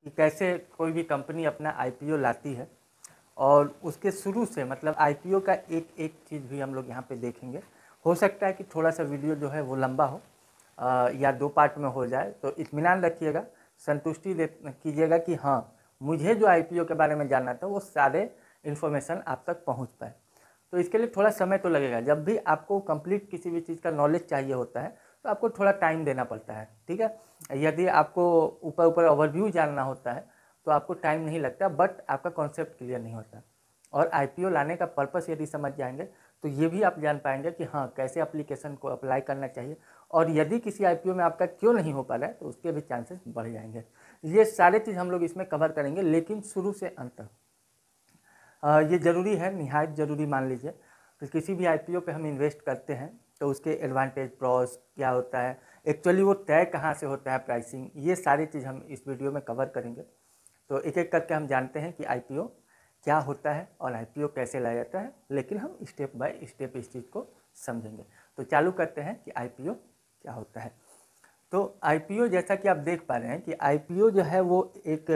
कि कैसे कोई भी कंपनी अपना आईपीओ लाती है और उसके शुरू से मतलब आईपीओ का एक एक चीज़ भी हम लोग यहाँ पे देखेंगे। हो सकता है कि थोड़ा सा वीडियो जो है वो लंबा हो या 2 पार्ट में हो जाए, तो इत्मीनान रखिएगा, संतुष्टि दे कीजिएगा कि हाँ, मुझे जो आईपीओ के बारे में जानना था वो सारे इन्फॉर्मेशन आप तक पहुँच पाए। तो इसके लिए थोड़ा समय तो लगेगा। जब भी आपको कंप्लीट किसी भी चीज़ का नॉलेज चाहिए होता है तो आपको थोड़ा टाइम देना पड़ता है, ठीक है। यदि आपको ऊपर ऊपर ओवरव्यू जानना होता है तो आपको टाइम नहीं लगता, बट आपका कॉन्सेप्ट क्लियर नहीं होता। और आईपीओ लाने का पर्पस यदि समझ जाएंगे तो ये भी आप जान पाएंगे कि हाँ, कैसे एप्लीकेशन को अप्लाई करना चाहिए, और यदि किसी आईपीओ में आपका क्यों नहीं हो पा रहा है तो उसके भी चांसेस बढ़ जाएंगे। ये सारे चीज़ हम लोग इसमें कवर करेंगे, लेकिन शुरू से अंत तक ये ज़रूरी है, निहायत ज़रूरी मान लीजिए। तो किसी भी आईपीओ पे हम इन्वेस्ट करते हैं तो उसके एडवांटेज प्रॉस क्या होता है, एक्चुअली वो तय कहाँ से होता है, प्राइसिंग, ये सारी चीज़ हम इस वीडियो में कवर करेंगे। तो एक एक करके हम जानते हैं कि आईपीओ क्या होता है और आईपीओ कैसे लाया जाता है, लेकिन हम स्टेप बाय स्टेप इस चीज़ को समझेंगे। तो चालू करते हैं कि आईपीओ क्या होता है। तो आईपीओ जैसा कि आप देख पा रहे हैं कि आईपीओ जो है वो एक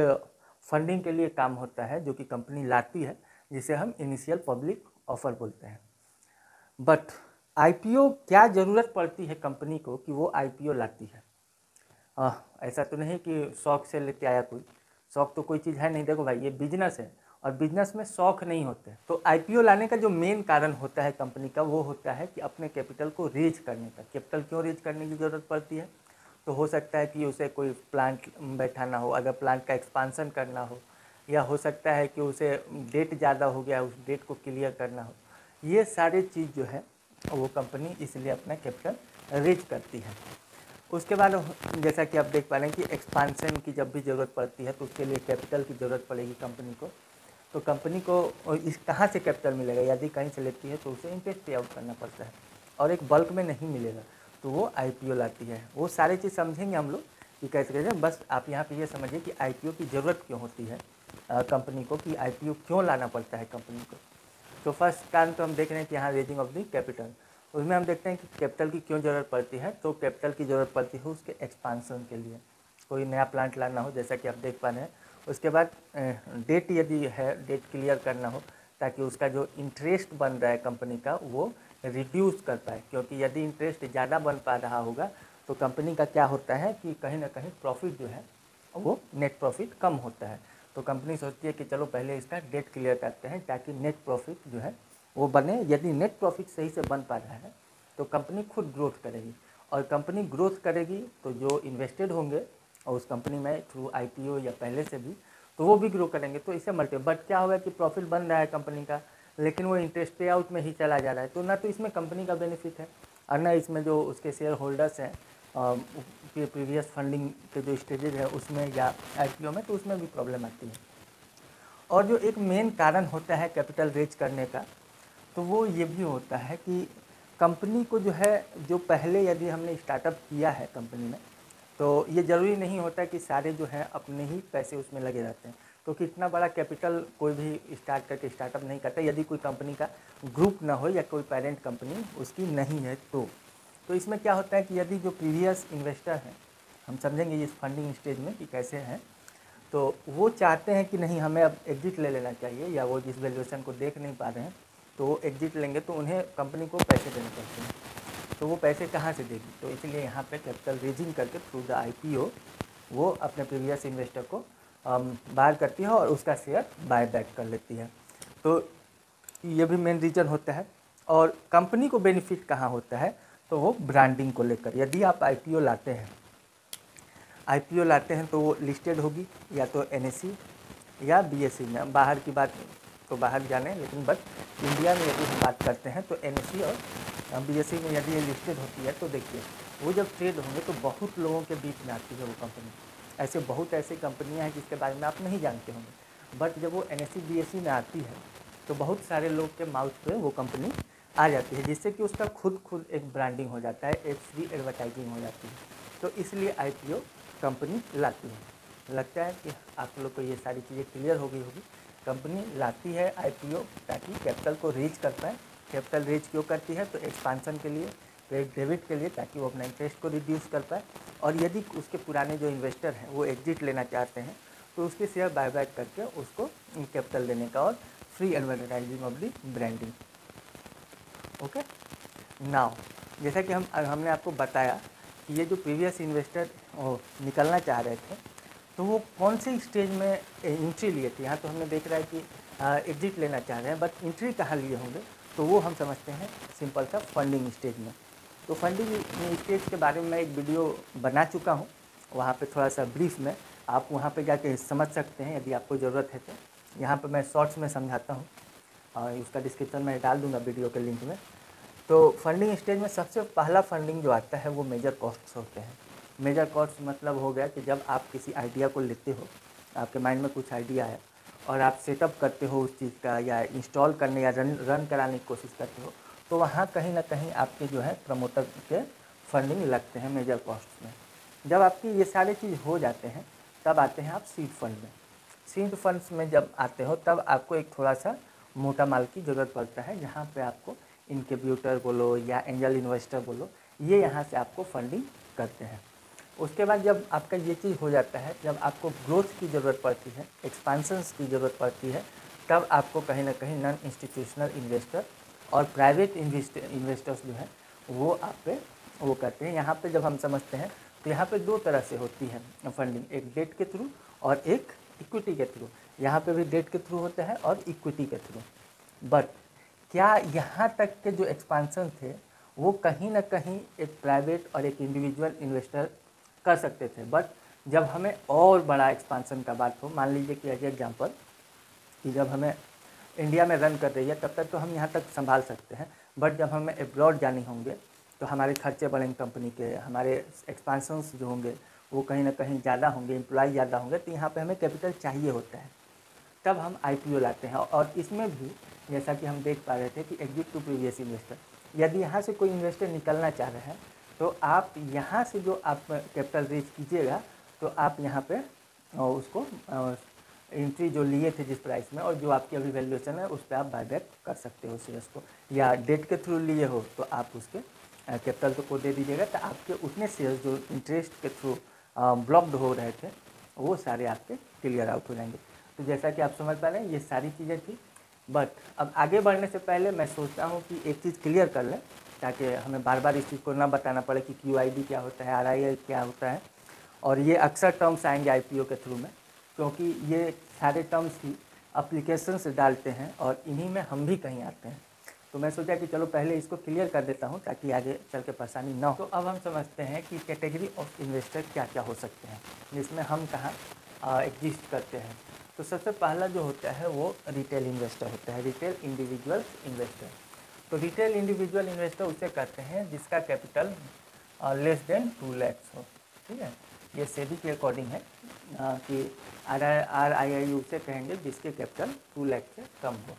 फंडिंग के लिए काम होता है जो कि कंपनी लाती है, जिसे हम इनिशियल पब्लिक ऑफर बोलते हैं। बट आईपीओ क्या ज़रूरत पड़ती है कंपनी को कि वो आईपीओ लाती है? ऐसा तो नहीं कि शौक से लेके आया कोई, शौक तो कोई चीज़ है नहीं। देखो भाई, ये बिजनेस है और बिजनेस में शौक नहीं होते। तो आईपीओ लाने का जो मेन कारण होता है कंपनी का, वो होता है कि अपने कैपिटल को रीच करने का। कैपिटल क्यों रीच करने की ज़रूरत पड़ती है? तो हो सकता है कि उसे कोई प्लांट बैठाना हो, अगर प्लांट का एक्सपांसन करना हो, या हो सकता है कि उसे डेट ज़्यादा हो गया, उस डेट को क्लियर करना हो। ये सारी चीज़ जो है वो कंपनी इसलिए अपना कैपिटल रीच करती है। उसके बाद जैसा कि आप देख पा रहे हैं कि एक्सपांसन की जब भी ज़रूरत पड़ती है तो उसके लिए कैपिटल की ज़रूरत पड़ेगी कंपनी को। तो कंपनी को इस कहाँ से कैपिटल मिलेगा? यदि कहीं से लेती है तो उसे इंटरेस्ट पे आउट करना पड़ता है, और एक बल्क में नहीं मिलेगा, तो वो आईपीओ लाती है। वो सारी चीज़ समझेंगे हम लोग कि कैसे कैसे। बस आप यहाँ पे ये समझिए कि आईपीओ की ज़रूरत क्यों होती है कंपनी को, कि आईपीओ क्यों लाना पड़ता है कंपनी को। तो फर्स्ट कारण तो हम देख रहे हैं कि यहाँ रेजिंग ऑफ द कैपिटल, उसमें हम देखते हैं कि कैपिटल की क्यों ज़रूरत पड़ती है। तो कैपिटल की ज़रूरत पड़ती है उसके एक्सपांसन के लिए, कोई नया प्लांट लाना हो, जैसा कि आप देख पा रहे हैं। उसके बाद डेट यदि है, डेट क्लियर करना हो, ताकि उसका जो इंटरेस्ट बन रहा है कंपनी का वो रिड्यूस कर पाए, क्योंकि यदि इंटरेस्ट ज़्यादा बन पा रहा होगा तो कंपनी का क्या होता है कि कहीं ना कहीं प्रॉफिट जो है वो नेट प्रॉफिट कम होता है। तो कंपनी सोचती है कि चलो पहले इसका डेट क्लियर करते हैं ताकि नेट प्रॉफिट जो है वो बने। यदि नेट प्रॉफिट सही से बन पा रहा है तो कंपनी खुद ग्रोथ करेगी, और कंपनी ग्रोथ करेगी तो जो इन्वेस्टेड होंगे और उस कंपनी में थ्रू आईपीओ या पहले से भी, तो वो भी ग्रो करेंगे। तो इससे मल्टी, बट क्या होगा कि प्रॉफिट बन रहा है कंपनी का, लेकिन वो इंटरेस्ट पे आउट में ही चला जा रहा है। तो ना तो इसमें कंपनी का बेनिफिट है और ना इसमें जो उसके शेयर होल्डर्स हैं प्रीवियस फंडिंग के जो स्टेजेज है उसमें या आईपीओ में, तो उसमें भी प्रॉब्लम आती है। और जो एक मेन कारण होता है कैपिटल रेज करने का, तो वो ये भी होता है कि कंपनी को जो है, जो पहले यदि हमने स्टार्टअप किया है कंपनी में, तो ये ज़रूरी नहीं होता कि सारे जो हैं अपने ही पैसे उसमें लगे रहते हैं। तो कितना बड़ा कैपिटल कोई भी स्टार्ट करके स्टार्टअप नहीं करता यदि कोई कंपनी का ग्रुप ना हो या कोई पेरेंट कंपनी उसकी नहीं है। तो इसमें क्या होता है कि यदि जो प्रीवियस इन्वेस्टर हैं, हम समझेंगे इस फंडिंग स्टेज में कि कैसे हैं, तो वो चाहते हैं कि नहीं, हमें अब एग्जिट ले लेना चाहिए, या वो जिस वैल्यूएशन को देख नहीं पा रहे हैं तो वो एग्जिट लेंगे, तो उन्हें कंपनी को पैसे देने पड़ते हैं। तो वो पैसे कहाँ से देगी? तो इसलिए यहाँ पे कैपिटल रेजिंग करके थ्रू द आईपीओ वो अपने प्रीवियस इन्वेस्टर को बाय करती है और उसका शेयर बाय बैक कर लेती है। तो ये भी मेन रीज़न होता है। और कंपनी को बेनिफिट कहाँ होता है? तो वो ब्रांडिंग को लेकर। यदि आप आईपीओ लाते हैं तो वो लिस्टेड होगी या तो एनएसई या बीएसई में। बाहर की बात तो बाहर जाने, लेकिन बट इंडिया में यदि हम बात करते हैं तो एनएसई और बीएसई में यदि ये लिस्टेड होती है तो देखिए वो जब ट्रेड होंगे तो बहुत लोगों के बीच में आती है वो कंपनी। ऐसे बहुत ऐसी कंपनियां हैं जिसके बारे में आप नहीं जानते होंगे, बट जब वो एनएसई बीएसई में आती है तो बहुत सारे लोग के माउथ पे वो कंपनी आ जाती है, जिससे कि उसका खुद एक ब्रांडिंग हो जाता है, एक फ्री एडवर्टाइजिंग हो जाती है। तो इसलिए आईपीओ कंपनी लाती है। लगता है कि आप लोग को ये सारी चीज़ें क्लियर हो गई होगी। कंपनी लाती है आईपीओ ताकि कैपिटल को रीच कर पाए। कैपिटल रीच क्यों करती है? तो एक्सपांसन के लिए, क्रेडिट डेबिट के लिए, ताकि वो अपना इंटरेस्ट को रिड्यूस कर पाए। और यदि उसके पुराने जो इन्वेस्टर हैं वो एग्जिट लेना चाहते हैं तो उसके शेयर बायबैक करके उसको कैपिटल देने का और free advertising of the branding. Okay, now जैसा कि हमने आपको बताया कि ये जो प्रीवियस इन्वेस्टर निकलना चाह रहे थे, तो वो कौन से स्टेज में एंट्री लिए थे। यहाँ तो हमने देख रहा है कि एग्जिट लेना चाह रहे हैं, बट एंट्री कहाँ लिए होंगे, तो वो हम समझते हैं सिंपल सा फंडिंग स्टेज में। तो फंडिंग स्टेज के बारे में मैं एक वीडियो बना चुका हूँ, वहाँ पे थोड़ा सा ब्रीफ में आप वहाँ पे जाके समझ सकते हैं यदि आपको ज़रूरत है तो। यहाँ पे मैं शॉर्ट्स में समझाता हूँ और उसका डिस्क्रिप्शन में डाल दूँगा वीडियो के लिंक में। तो फंडिंग स्टेज में सबसे पहला फंडिंग जो आता है वो मेजर कॉस्ट्स होते हैं। मेजर कॉस्ट मतलब हो गया कि जब आप किसी आइडिया को लेते हो, आपके माइंड में कुछ आइडिया है और आप सेटअप करते हो उस चीज़ का, या इंस्टॉल करने या रन कराने की कोशिश करते हो, तो वहाँ कहीं ना कहीं आपके जो है प्रमोटर के फंडिंग लगते हैं मेजर कॉस्ट में। जब आपकी ये सारे चीज़ हो जाते हैं तब आते हैं आप सीड फंड में। सीड फंड्स में जब आते हो तब आपको एक थोड़ा सा मोटा माल की ज़रूरत पड़ता है, जहाँ पे आपको इनक्यूबेटर बोलो या एंजल इन्वेस्टर बोलो, ये यहाँ से आपको फंडिंग करते हैं। उसके बाद जब आपका ये चीज़ हो जाता है, जब आपको ग्रोथ की ज़रूरत पड़ती है, एक्सपांसन्स की ज़रूरत पड़ती है, तब आपको कहीं ना कहीं नॉन इंस्टीट्यूशनल इन्वेस्टर और प्राइवेट इन्वेस्टर्स जो हैं वो आप पे वो करते हैं। यहाँ पे जब हम समझते हैं तो यहाँ पे दो तरह से होती है फंडिंग, एक डेट के थ्रू और एक इक्विटी के थ्रू। यहाँ पे भी डेट के थ्रू होता है और इक्विटी के थ्रू। बट क्या यहाँ तक के जो एक्सपांसन थे वो कहीं ना कहीं एक प्राइवेट और एक इंडिविजुअल इन्वेस्टर कर सकते थे, बट जब हमें और बड़ा एक्सपांसन का बात हो, मान लीजिए कि एज एग्जाम्पल कि जब हमें इंडिया में रन कर रही है तब तक तो हम यहाँ तक संभाल सकते हैं, बट जब हमें एब्रॉड जाने होंगे तो हमारे खर्चे बढ़ेंगे कंपनी के, हमारे एक्सपांसन्स जो होंगे वो कहीं ना कहीं ज़्यादा होंगे, एम्प्लॉय ज़्यादा होंगे, तो यहाँ पे हमें कैपिटल चाहिए होता है, तब हम आईपीओ लाते हैं। और इसमें भी जैसा कि हम देख पा रहे थे कि एग्जिट टू प्रीवियस इन्वेस्टर, यदि यहाँ से कोई इन्वेस्टर निकलना चाह रहे हैं तो आप यहाँ से जो आप कैपिटल रेज कीजिएगा तो आप यहाँ पे उसको एंट्री जो लिए थे जिस प्राइस में और जो आपकी अभी वैल्यूएशन है उस पर आप बायबैक कर सकते हो शेयर्स को, या डेट के थ्रू लिए हो तो आप उसके कैपिटल को दे दीजिएगा, तो आपके उतने शेयर्स जो इंटरेस्ट के थ्रू ब्लॉक्ड हो रहे थे वो सारे आपके क्लियर आउट हो जाएंगे। तो जैसा कि आप समझ पा रहे हैं ये सारी चीज़ें थी, बट अब आगे बढ़ने से पहले मैं सोचता हूँ कि एक चीज़ क्लियर कर लें ताकि हमें बार बार इस चीज़ को ना बताना पड़े कि QID क्या होता है, RIL क्या होता है, और ये अक्सर टर्म्स आएंगे IPO के थ्रू में, क्योंकि ये सारे टर्म्स ही अप्लीकेशन से डालते हैं और इन्हीं में हम भी कहीं आते हैं। तो मैं सोचा कि चलो पहले इसको क्लियर कर देता हूँ ताकि आगे चल के परेशानी ना हो। तो अब हम समझते हैं कि कैटेगरी ऑफ इन्वेस्टर क्या क्या हो सकते हैं जिसमें हम कहाँ एग्जिस्ट करते हैं। तो सबसे पहला जो होता है वो रिटेल इन्वेस्टर होता है, रिटेल इंडिविजुअल इन्वेस्टर। तो रिटेल इंडिविजुअल इन्वेस्टर उसे कहते हैं जिसका कैपिटल लेस देन 2 लाख हो। ठीक है, ये सेबी के अकॉर्डिंग है कि RII उसे कहेंगे जिसके कैपिटल 2 लाख से कम हो।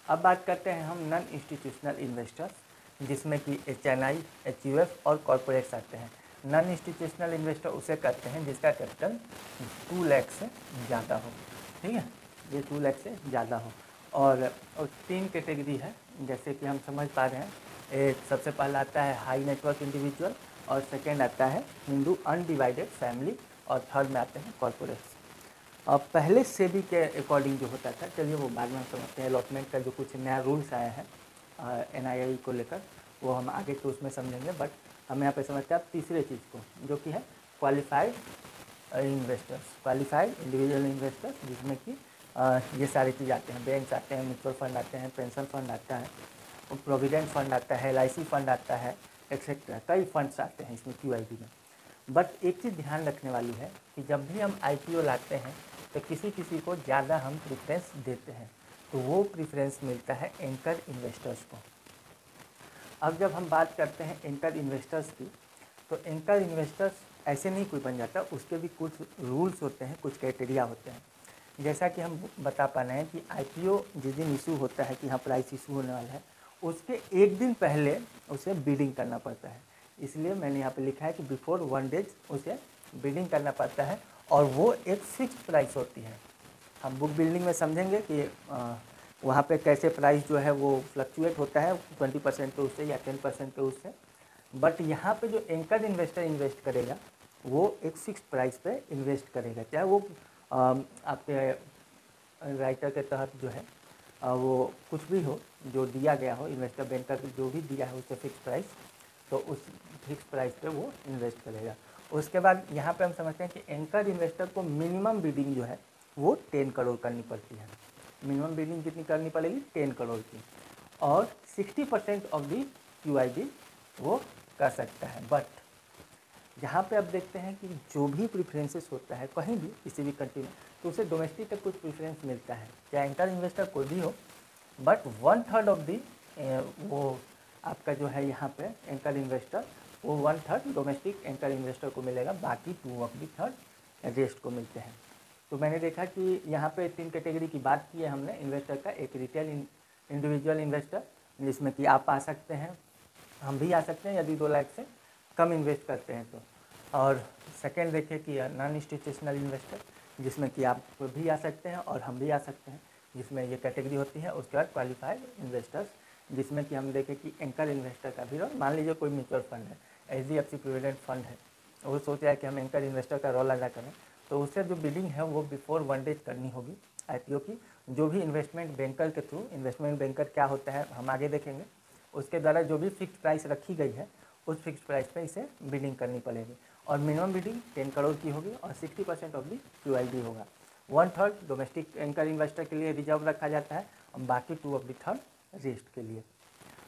अब बात करते हैं हम नॉन इंस्टीट्यूशनल इन्वेस्टर्स, जिसमें कि HNI, HUF और कॉरपोरेट्स आते हैं। नॉन इंस्टीट्यूशनल इन्वेस्टर उसे कहते हैं जिसका कैपिटल 2 लाख से ज़्यादा हो। ठीक है, ये 2 लाख से ज़्यादा हो। और 3 कैटेगरी है जैसे कि हम समझ पा रहे हैं। एक सबसे पहला आता है हाई नेटवर्क इंडिविजुअल, और सेकेंड आता है हिंदू अनडिवाइडेड फैमिली, और थर्ड में आते हैं कॉरपोरेट्स। अब पहले सेबी के अकॉर्डिंग जो होता था, चलिए वो बाद में हम समझते हैं। अलॉटमेंट का जो कुछ नया रूल्स आया है NII को लेकर वो हम आगे तो उसमें समझेंगे, बट हम यहाँ पे समझते हैं आप तीसरे चीज़ को जो कि है qualified investors, qualified individual investors, जिसमें कि ये सारी चीज़ आते हैं। बैंक्स आते हैं, म्यूचुअल फंड आते हैं, पेंशन फंड आता है, प्रोविडेंट फंड आता है, LIC फंड आता है, एक्सेट्रा कई फंड्स आते हैं इसमें QIB में। बट एक चीज़ ध्यान रखने वाली है कि जब भी हम IPO लाते हैं तो किसी किसी को ज़्यादा हम प्रेफरेंस देते हैं, तो वो प्रेफरेंस मिलता है एंकर इन्वेस्टर्स को। अब जब हम बात करते हैं एंकर इन्वेस्टर्स की, तो एंकर इन्वेस्टर्स ऐसे नहीं कोई बन जाता, उसके भी कुछ रूल्स होते हैं, कुछ क्राइटेरिया होते हैं। जैसा कि हम बता पा रहे हैं कि IPO जिस दिन इशू होता है कि हाँ प्राइस इशू होने वाला है, उसके एक दिन पहले उसे बिडिंग करना पड़ता है। इसलिए मैंने यहाँ पे लिखा है कि बिफोर 1 डेज उसे बिडिंग करना पड़ता है, और वो एक फिक्स प्राइस होती है। हम बुक बिल्डिंग में समझेंगे कि वहाँ पे कैसे प्राइस जो है वो फ्लक्चुएट होता है 20% पे उससे या 10% पे उससे, बट यहाँ पे जो एंकर इन्वेस्टर इन्वेस्ट करेगा वो एक फिक्स प्राइस पे इन्वेस्ट करेगा, चाहे वो आपके राइटर के तहत जो है वो कुछ भी हो जो दिया गया हो, इन्वेस्टर बैंकर जो भी दिया है उससे फिक्स प्राइस, तो उस फिक्स प्राइस पे वो इन्वेस्ट करेगा। उसके बाद यहाँ पे हम समझते हैं कि एंकर इन्वेस्टर को मिनिमम बिडिंग जो है वो 10 करोड़ करनी पड़ती है। मिनिमम बिडिंग कितनी करनी पड़ेगी? 10 करोड़ की। और 60% ऑफ दी QIB वो कर सकता है। बट यहाँ पे आप देखते हैं कि जो भी प्रेफरेंसेस होता है कहीं भी किसी भी कंट्री में, तो उसे डोमेस्टिक का कुछ प्रेफरेंस मिलता है, चाहे एंकर इन्वेस्टर कोई भी हो। बट 1/3 ऑफ दी वो आपका जो है यहाँ पे एंकर इन्वेस्टर, वो 1/3 डोमेस्टिक एंकर इन्वेस्टर को मिलेगा, बाकी 2/3 रेस्ट को मिलते हैं। तो मैंने देखा कि यहाँ पे 3 कैटेगरी की बात की है हमने इन्वेस्टर का। एक रिटेल इंडिविजुअल इन्वेस्टर, जिसमें कि आप आ सकते हैं, हम भी आ सकते हैं यदि 2 लाख से कम इन्वेस्ट करते हैं तो। और सेकेंड देखें कि नॉन इंस्टीट्यूशनल इन्वेस्टर, जिसमें कि आप भी आ सकते हैं और हम भी आ सकते हैं, जिसमें ये कैटेगरी होती है। उसके बाद क्वालिफाइड इन्वेस्टर्स, जिसमें कि हम देखें कि एंकर इन्वेस्टर का भी रोल, मान लीजिए कोई म्यूचुअल फंड है, HDFC प्रोविडेंट फंड है, वो सोच रहा है कि हम एंकर इन्वेस्टर का रोल अदा करें, तो उससे जो बिडिंग है वो बिफोर 1 डेज करनी होगी IPO की। जो भी इन्वेस्टमेंट बैंकर के थ्रू, इन्वेस्टमेंट बैंकर क्या होता है हम आगे देखेंगे, उसके द्वारा जो भी फिक्स प्राइस रखी गई है उस फिक्स प्राइस पे इसे बिडिंग करनी पड़ेगी। और मिनिमम बिडिंग 10 करोड़ की होगी और 60% ऑफ दी QIB होगा। 1/3 डोमेस्टिक एंकर इन्वेस्टर के लिए रिजर्व रखा जाता है और बाकी 2/3 रेस्ट के लिए।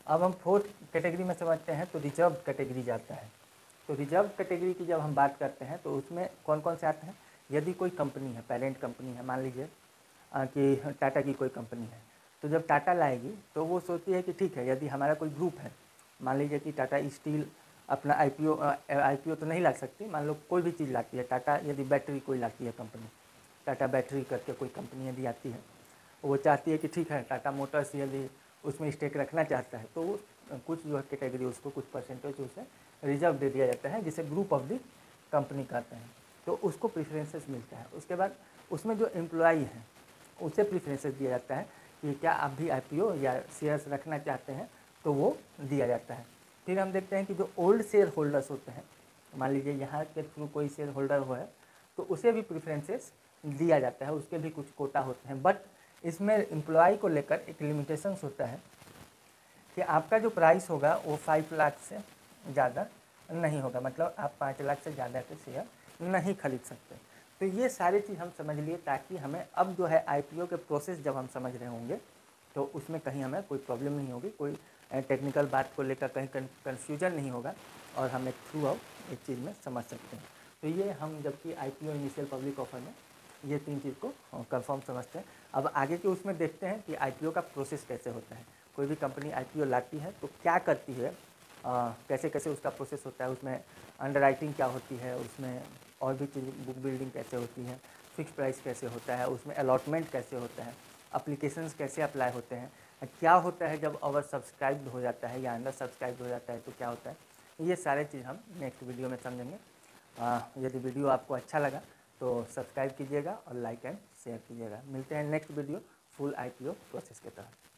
अब हम 4th कैटेगरी में समझते हैं, तो रिजर्व कैटेगरी जाता है। तो रिजर्व कैटेगरी की जब हम बात करते हैं तो उसमें कौन कौन से आते हैं? यदि कोई कंपनी है, पेरेंट कंपनी है, मान लीजिए कि टाटा की कोई कंपनी है, तो जब टाटा लाएगी तो वो सोचती है कि ठीक है, यदि हमारा कोई ग्रुप है, मान लीजिए कि टाटा स्टील अपना IPO तो नहीं ला सकती, मान लो कोई भी चीज़ लाती है टाटा, यदि बैटरी कोई लाती है कंपनी, टाटा बैटरी करके कोई कंपनी यदि आती है, वो चाहती है कि ठीक है टाटा मोटर्स यदि उसमें स्टेक रखना चाहता है, तो वो कुछ जो है कैटेगरी उसको कुछ परसेंटेज उसे रिजर्व दे दिया जाता है, जिसे ग्रुप ऑफ द कंपनी कहते हैं, तो उसको प्रेफरेंसेस मिलता है। उसके बाद उसमें जो एम्प्लॉई हैं उसे प्रेफरेंसेस दिया जाता है कि क्या आप भी IPO या शेयर्स रखना चाहते हैं, तो वो दिया जाता है। फिर हम देखते हैं कि जो ओल्ड शेयर होल्डर्स होते हैं, मान लीजिए यहाँ के थ्रू कोई शेयर होल्डर हो है, तो उसे भी प्रेफरेंसेस दिया जाता है, उसके भी कुछ कोटा होते हैं। बट इसमें एम्प्लॉय को लेकर एक लिमिटेशंस होता है कि आपका जो प्राइस होगा वो 5 लाख से ज़्यादा नहीं होगा, मतलब आप 5 लाख से ज़्यादा के शेयर नहीं खरीद सकते। तो ये सारी चीज़ हम समझ लिए, ताकि हमें अब जो है IPO के प्रोसेस जब हम समझ रहे होंगे तो उसमें कहीं हमें कोई प्रॉब्लम नहीं होगी, कोई टेक्निकल बात को लेकर कहीं कन्फ्यूजन नहीं होगा, और हम एक थ्रू आउट एक चीज़ में समझ सकते हैं। तो ये हम जबकि IPO इनिशियल पब्लिक ऑफर में ये 3 चीज़ को कंफर्म समझते हैं। अब आगे के उसमें देखते हैं कि IPO का प्रोसेस कैसे होता है। कोई भी कंपनी IPO लाती है तो क्या करती है, कैसे कैसे उसका प्रोसेस होता है, उसमें अंडरराइटिंग क्या होती है, उसमें और भी चीज़ बुक बिल्डिंग कैसे होती है, फिक्स प्राइस कैसे होता है, उसमें अलॉटमेंट कैसे होता है, अप्लीकेशंस कैसे अप्लाई होते हैं, क्या होता है जब ओवर सब्सक्राइब्ड हो जाता है या अंडर सब्सक्राइब्ड हो जाता है तो क्या होता है, ये सारे चीज़ हम नेक्स्ट वीडियो में समझेंगे। यदि वीडियो आपको अच्छा लगा तो सब्सक्राइब कीजिएगा और लाइक एंड शेयर कीजिएगा। मिलते हैं next video full IPO process के तहत।